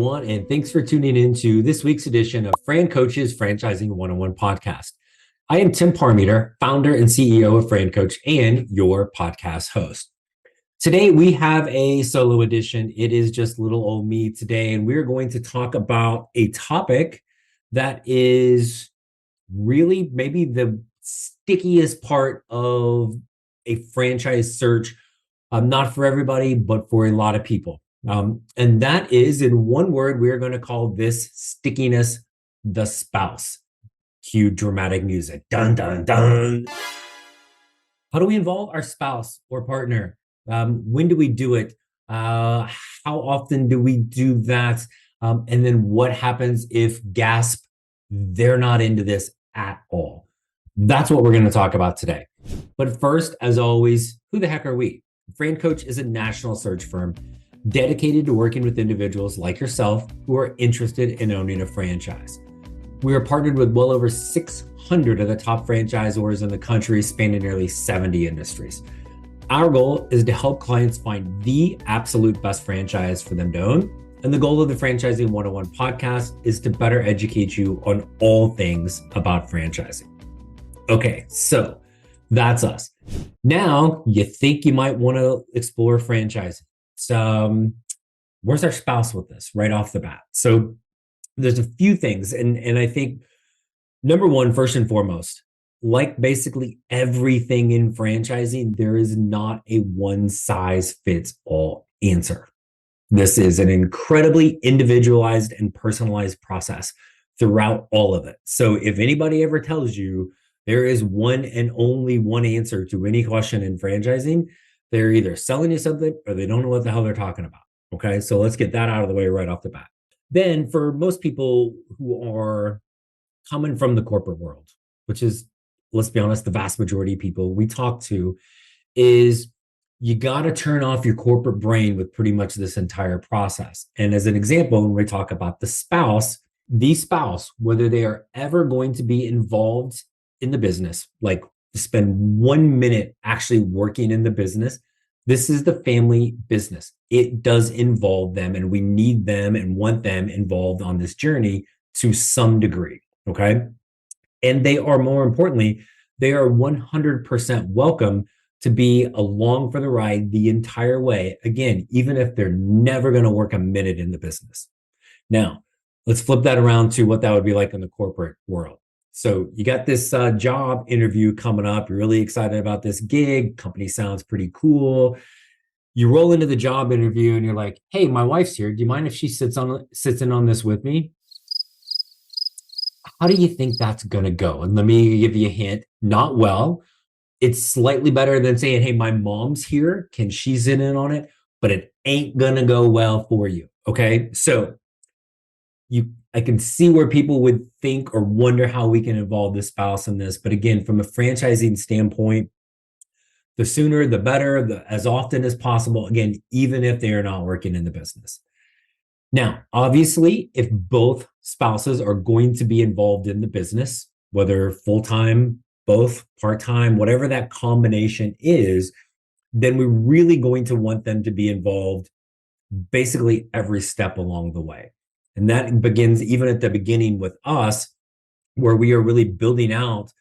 everyone, and thanks for tuning in to this week's edition of FranCoach's Franchising 101 podcast. I am Tim Parmeter, founder and CEO of FranCoach and your podcast host. Today, we have a solo edition. It is just little old me today, and we're going to talk about a topic that is really maybe the stickiest part of a franchise search, not for everybody, but for a lot of people. And that is, in one word, we're going to call this stickiness the spouse. Cue dramatic music. Dun, dun, dun. How do we involve our spouse or partner? When do we do it? How often do we do that? And then what happens if, gasp, they're not into this at all? That's what we're going to talk about today. But first, as always, who the heck are we? FranCoach is a national search firm dedicated to working with individuals like yourself who are interested in owning a franchise. We are partnered with well over 600 of the top franchisors in the country, spanning nearly 70 industries. Our goal is to help clients find the absolute best franchise for them to own. And the goal of the Franchising 101 podcast is to better educate you on all things about franchising. Okay, so that's us. Now, you think you might want to explore franchising. So, where's our spouse with this right off the bat? So there's a few things. And I think, number one, first and foremost, like basically everything in franchising, there is not a one size fits all answer. This is an incredibly individualized and personalized process throughout all of it. So if anybody ever tells you there is one and only one answer to any question in franchising, they're either selling you something or they don't know what the hell they're talking about. Okay, so let's get that out of the way right off the bat. Then for most people who are coming from the corporate world, which is, let's be honest, the vast majority of people we talk to, is you got to turn off your corporate brain with pretty much this entire process. And as an example, when we talk about the spouse, whether they are ever going to be involved in the business, like spend 1 minute actually working in the business, this is the family business. It does involve them, and we need them and want them involved on this journey to some degree, okay? And they are, more importantly, they are 100% welcome to be along for the ride the entire way. Again, even if they're never going to work a minute in the business. Now, let's flip that around to what that would be like in the corporate world. So you got this job interview coming up. You're really excited about this gig. Company sounds pretty cool. You roll into the job interview and you're like, hey, my wife's here. Do you mind if she sits in on this with me? How do you think that's going to go? And let me give you a hint. Not well. It's slightly better than saying, hey, my mom's here. Can she sit in on it? But it ain't going to go well for you. Okay. So I can see where people would think or wonder how we can involve the spouse in this. But again, from a franchising standpoint, the sooner, the better, as often as possible. Again, even if they are not working in the business. Now, obviously, if both spouses are going to be involved in the business, whether full-time, both part-time, whatever that combination is, then we're really going to want them to be involved basically every step along the way. And that begins even at the beginning with us, where we are really building out,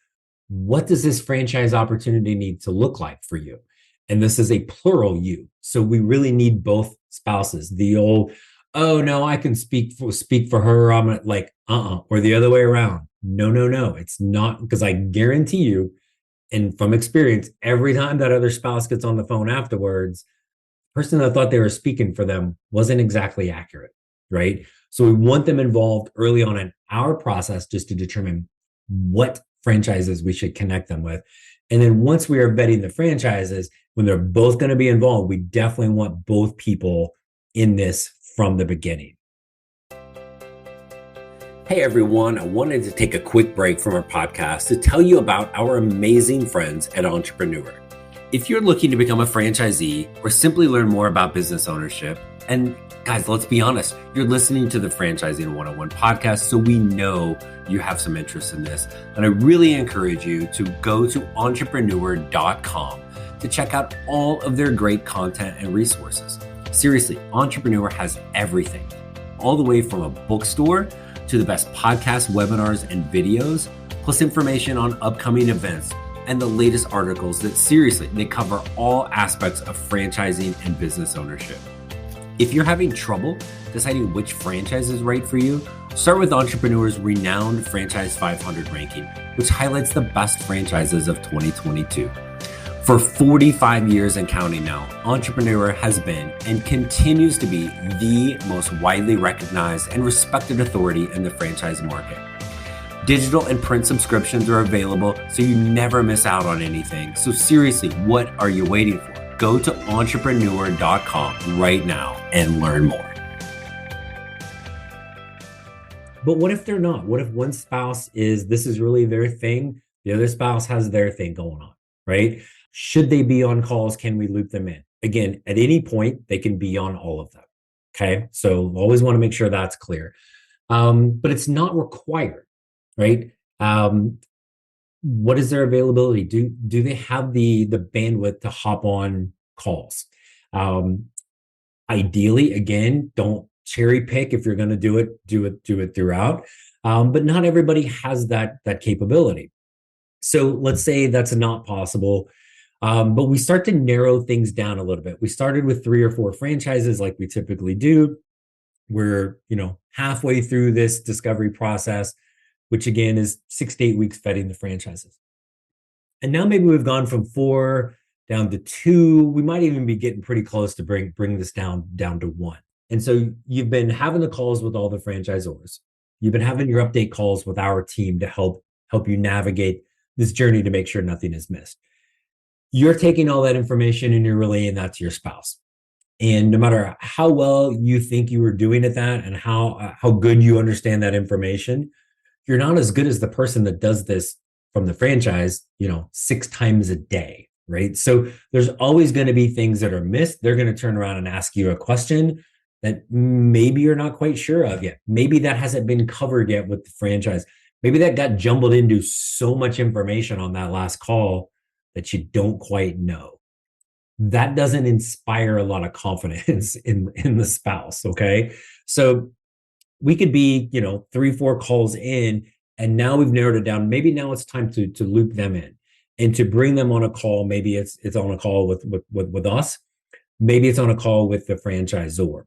what does this franchise opportunity need to look like for you? And this is a plural you. So we really need both spouses. The old, oh no, I can speak for her. I'm like, or the other way around. No. It's not, because I guarantee you, and from experience, every time that other spouse gets on the phone afterwards, the person that thought they were speaking for them wasn't exactly accurate, right? So we want them involved early on in our process just to determine what franchises we should connect them with. And then once we are vetting the franchises, when they're both going to be involved, we definitely want both people in this from the beginning. Hey everyone, I wanted to take a quick break from our podcast to tell you about our amazing friends at Entrepreneur. If you're looking to become a franchisee or simply learn more about business ownership, and guys, let's be honest, you're listening to the Franchising 101 podcast, so we know you have some interest in this. And I really encourage you to go to entrepreneur.com to check out all of their great content and resources. Seriously, Entrepreneur has everything. all the way from a bookstore to the best podcasts, webinars, and videos, plus information on upcoming events and the latest articles that seriously, they cover all aspects of franchising and business ownership. If you're having trouble deciding which franchise is right for you, start with Entrepreneur's renowned Franchise 500 ranking, which highlights the best franchises of 2022. For 45 years and counting now, Entrepreneur has been and continues to be the most widely recognized and respected authority in the franchise market. Digital and print subscriptions are available, so you never miss out on anything. So seriously, what are you waiting for? Go to entrepreneur.com right now and learn more. But what if they're not? What if one spouse this is really their thing? The other spouse has their thing going on, right? Should they be on calls? Can we loop them in? Again, at any point, they can be on all of them. Okay. So always want to make sure that's clear. But it's not required, right? What is their availability? Do they have the bandwidth to hop on calls? Ideally, again, don't cherry pick. If you're going to do it throughout. But not everybody has that capability. So let's say that's not possible. But we start to narrow things down a little bit. We started with 3 or 4 franchises like we typically do. We're, halfway through this discovery process, which again is 6 to 8 weeks vetting the franchises. And now maybe we've gone from 4 down to 2. We might even be getting pretty close to bring this down to 1. And so you've been having the calls with all the franchisors. You've been having your update calls with our team to help you navigate this journey to make sure nothing is missed. You're taking all that information and you're relaying that to your spouse. And no matter how well you think you were doing at that and how good you understand that information, you're not as good as the person that does this from the franchise, 6 times a day, right? So there's always going to be things that are missed. They're going to turn around and ask you a question that maybe you're not quite sure of yet. Maybe that hasn't been covered yet with the franchise. Maybe that got jumbled into so much information on that last call that you don't quite know. That doesn't inspire a lot of confidence in the spouse, okay? So we could be, 3, 4 calls in, and now we've narrowed it down. Maybe now it's time to loop them in and to bring them on a call. Maybe it's on a call with us. Maybe it's on a call with the franchisor,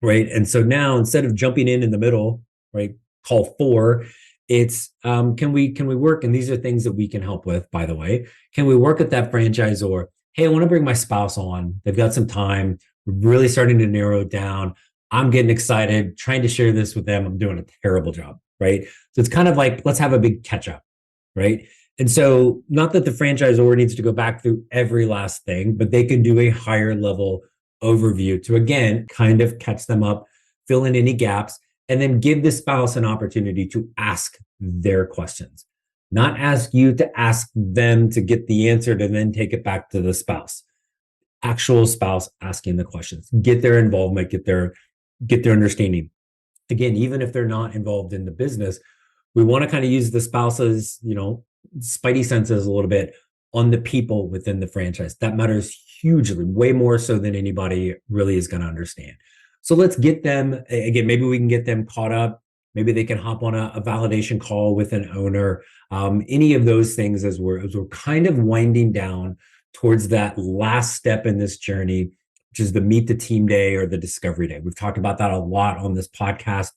right? And so now instead of jumping in the middle, right, call 4, it's can we work? And these are things that we can help with, by the way. Can we work with that franchisor? Hey, I want to bring my spouse on. They've got some time. We're really starting to narrow it down. I'm getting excited, trying to share this with them. I'm doing a terrible job, right? So it's kind of like, let's have a big catch up, right? And so not that the franchisor needs to go back through every last thing, but they can do a higher level overview to, again, kind of catch them up, fill in any gaps, and then give the spouse an opportunity to ask their questions, not ask you to ask them to get the answer to then take it back to the spouse. Actual spouse asking the questions, get their involvement, get their understanding. Again, even if they're not involved in the business, we want to kind of use the spouse's, spidey senses a little bit on the people within the franchise. That matters hugely, way more so than anybody really is going to understand. So let's get them, again, maybe we can get them caught up. Maybe they can hop on a validation call with an owner. Any of those things as we're kind of winding down towards that last step in this journey, which is the meet the team day or the discovery day. We've talked about that a lot on this podcast,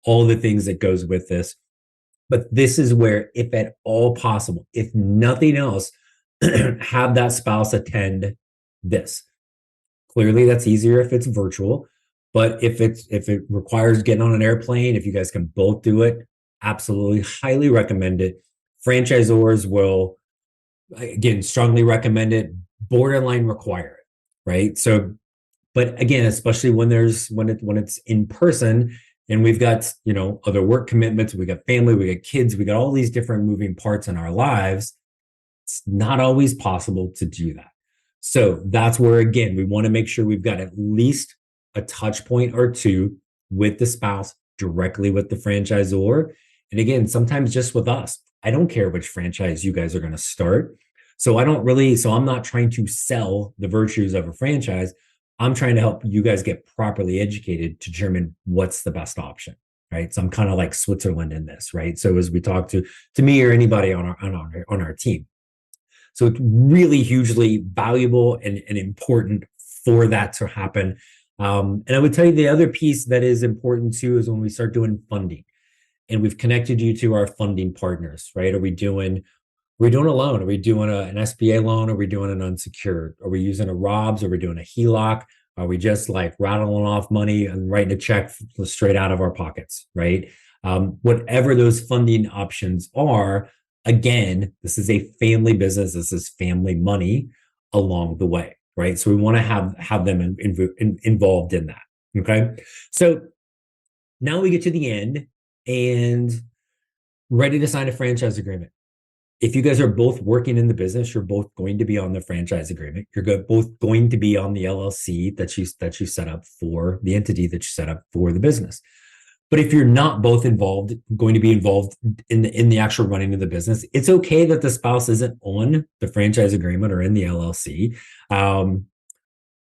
all the things that goes with this. But this is where, if at all possible, if nothing else, have that spouse attend this. Clearly, that's easier if it's virtual. But if it requires getting on an airplane, if you guys can both do it, absolutely highly recommend it. Franchisors will, again, strongly recommend it, borderline require it, right? So, but again, especially when it's in person and we've got, other work commitments, we got family, we got kids, we got all these different moving parts in our lives, it's not always possible to do that. So that's where, again, we want to make sure we've got at least a touch point or 2 with the spouse, directly with the franchisor. And again, sometimes just with us. I don't care which franchise you guys are going to start. So I'm not trying to sell the virtues of a franchise. I'm trying to help you guys get properly educated to determine what's the best option, right? So I'm kind of like Switzerland in this, right? So as we talk to me or anybody on our team, so it's really hugely valuable and important for that to happen. And I would tell you the other piece that is important too is when we start doing funding, and we've connected you to our funding partners, right? Are we doing a loan? Are we doing an SBA loan? Are we doing an unsecured? Are we using a ROBS? Are we doing a HELOC? Are we just like rattling off money and writing a check straight out of our pockets, right? Whatever those funding options are, again, this is a family business. This is family money along the way, right? So we want to have them involved in that. Okay. So now we get to the end and ready to sign a franchise agreement. If you guys are both working in the business, you're both going to be on the franchise agreement. You're both going to be on the LLC that you set up for the entity that you set up for the business. But if you're not both going to be involved in the actual running of the business, it's okay that the spouse isn't on the franchise agreement or in the LLC.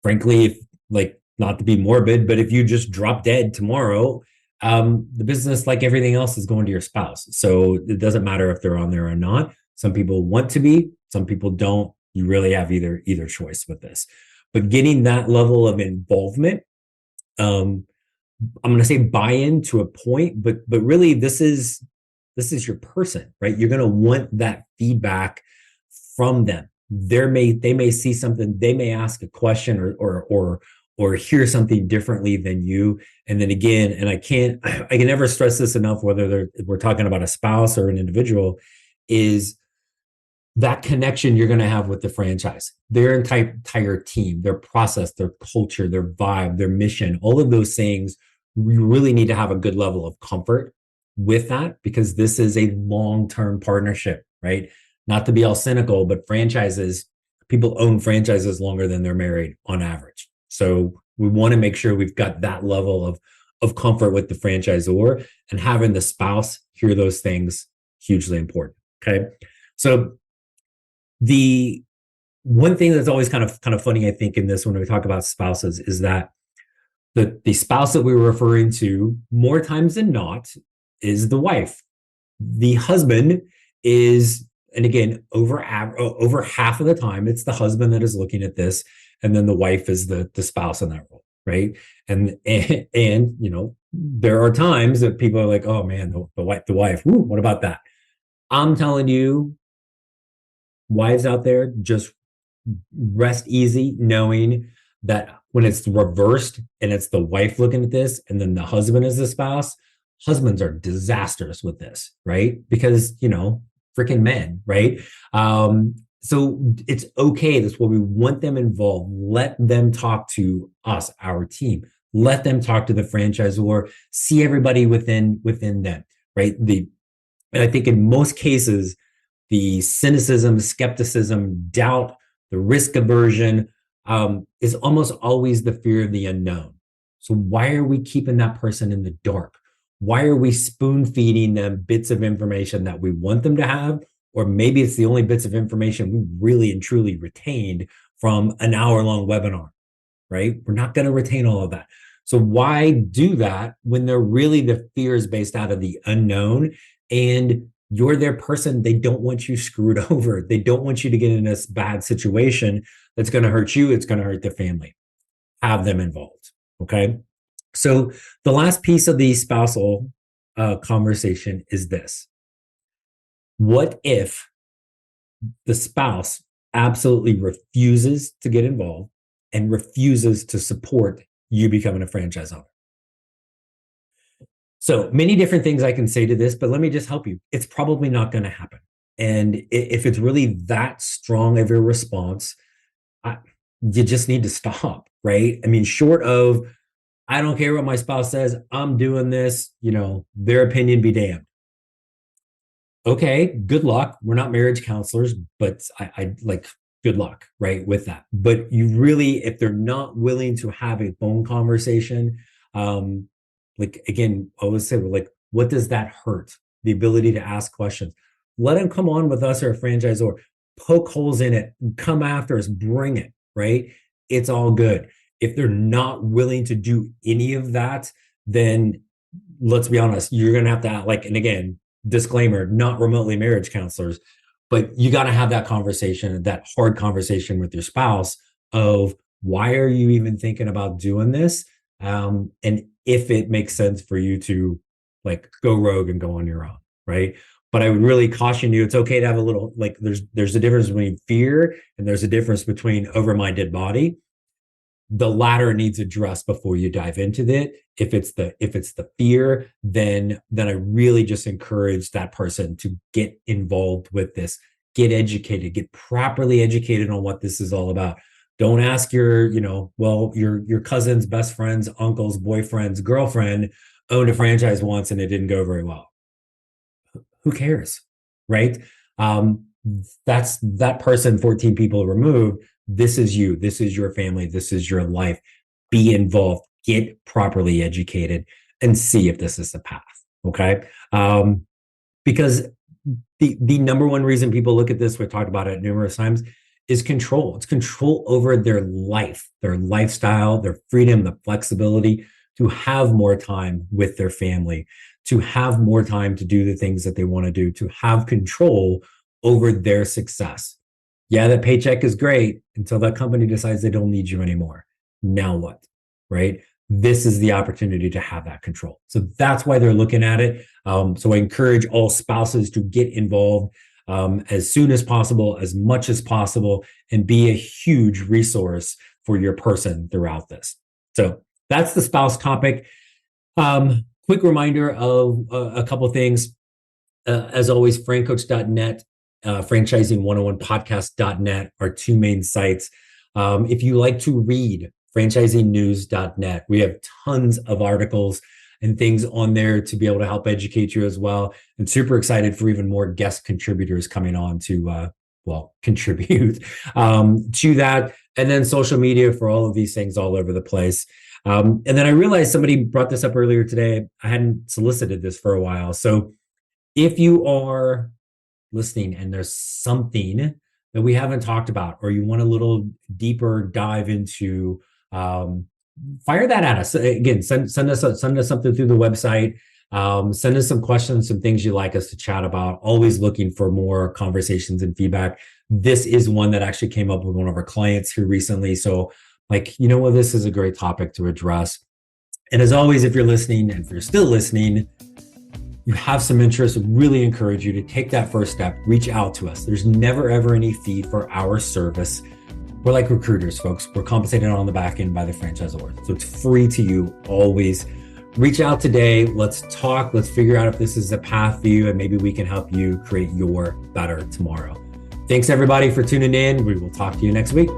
Frankly, if, like, not to be morbid, but if you just drop dead tomorrow, the business, like everything else, is going to your spouse. So it doesn't matter if they're on there or not. Some people want to be, some people don't. You really have either choice with this. But getting that level of involvement, I'm going to say buy-in to a point, but really this is your person, right? You're going to want that feedback from them. They may see something, they may ask a question or hear something differently than you. And then again, and I can never stress this enough, whether we're talking about a spouse or an individual, is that connection you're going to have with the franchise, their entire team, their process, their culture, their vibe, their mission, all of those things. We really need to have a good level of comfort with that, because this is a long-term partnership, right? Not to be all cynical, but people own franchises longer than they're married on average. So we want to make sure we've got that level of comfort with the franchisor, and having the spouse hear those things, hugely important. Okay. So the one thing that's always kind of funny, I think, in this, when we talk about spouses, is that the spouse that we were referring to more times than not is the wife. The husband is, and again, over half of the time, it's the husband that is looking at this, and then the wife is the spouse in that role, right? And you know, there are times that people are like, oh man, the wife, whoo, what about that? I'm telling you, wives out there, just rest easy knowing that when it's reversed and it's the wife looking at this and then the husband is the spouse, husbands are disastrous with this, right? Because, you know, freaking men, right? So it's okay. That's why we want them involved. Let them talk to us, our team. Let them talk to the franchisor. See everybody within them, right? And I think in most cases, the cynicism, skepticism, doubt, the risk aversion is almost always the fear of the unknown. So why are we keeping that person in the dark? Why are we spoon feeding them bits of information that we want them to have? Or maybe it's the only bits of information we really and truly retained from an hour-long webinar, right? We're not going to retain all of that. So why do that when they're really, the fear is based out of the unknown, and you're their person. They don't want you screwed over. They don't want you to get in this bad situation that's going to hurt you. It's going to hurt the family. Have them involved. Okay. So the last piece of the spousal conversation is this. What if the spouse absolutely refuses to get involved and refuses to support you becoming a franchise owner? So many different things I can say to this, but let me just help you. It's probably not going to happen. And if it's really that strong of a response, you just need to stop, right? I mean, short of, I don't care what my spouse says, I'm doing this, you know, their opinion be damned. Okay, good luck. We're not marriage counselors, but I like, good luck, right, with that. But you really, if they're not willing to have a phone conversation, like, again, I always say, like, what does that hurt? The ability to ask questions. Let them come on with us or a franchisor, poke holes in it, come after us, bring it, right? It's all good. If they're not willing to do any of that, then let's be honest, you're going to have to, like, and again, disclaimer, not remotely marriage counselors, but you got to have that conversation, that hard conversation with your spouse of why are you even thinking about doing this? And if it makes sense for you to like go rogue and go on your own, right? But I would really caution you, it's okay to have a little, like, there's a difference between fear and there's a difference between overminded body. The latter needs addressed before you dive into it. If it's the fear, then I really just encourage that person to get involved with this, get educated, get properly educated on what this is all about. Don't ask your cousin's best friend's uncle's boyfriend's girlfriend owned a franchise once and it didn't go very well. Who cares, right? That's that person 14 people removed. This is you. This is your family. This is your life. Be involved. Get properly educated and see if this is the path. Okay. Because the number one reason people look at this, we've talked about it numerous times, is control. It's control over their life, their lifestyle, their freedom, the flexibility to have more time with their family, to have more time to do the things that they want to do, to have control over their success. Yeah, that paycheck is great until that company decides they don't need you anymore. Now what, right? This is the opportunity to have that control. So that's why they're looking at it. So I encourage all spouses to get involved as soon as possible, as much as possible, and be a huge resource for your person throughout this. So that's the spouse topic. Quick reminder of a couple of things. As always, FranCoach.net, franchising101podcast.net are two main sites. If you like to read, franchisingnews.net. We have tons of articles and things on there to be able to help educate you as well. And super excited for even more guest contributors coming on to, contribute to that. And then social media for all of these things all over the place. And then I realized somebody brought this up earlier today. I hadn't solicited this for a while. So if you are listening and there's something that we haven't talked about, or you want a little deeper dive into, fire that at us. Again, send us something through the website. Send us some questions, some things you'd like us to chat about. Always looking for more conversations and feedback. This is one that actually came up with one of our clients here recently. So this is a great topic to address. And as always, if you're listening, and if you're still listening, you have some interest, I really encourage you to take that first step, reach out to us. There's never, ever any fee for our service. We're like recruiters, folks. We're compensated on the back end by the franchisor. So it's free to you always. Reach out today. Let's talk. Let's figure out if this is a path for you, and maybe we can help you create your better tomorrow. Thanks everybody for tuning in. We will talk to you next week.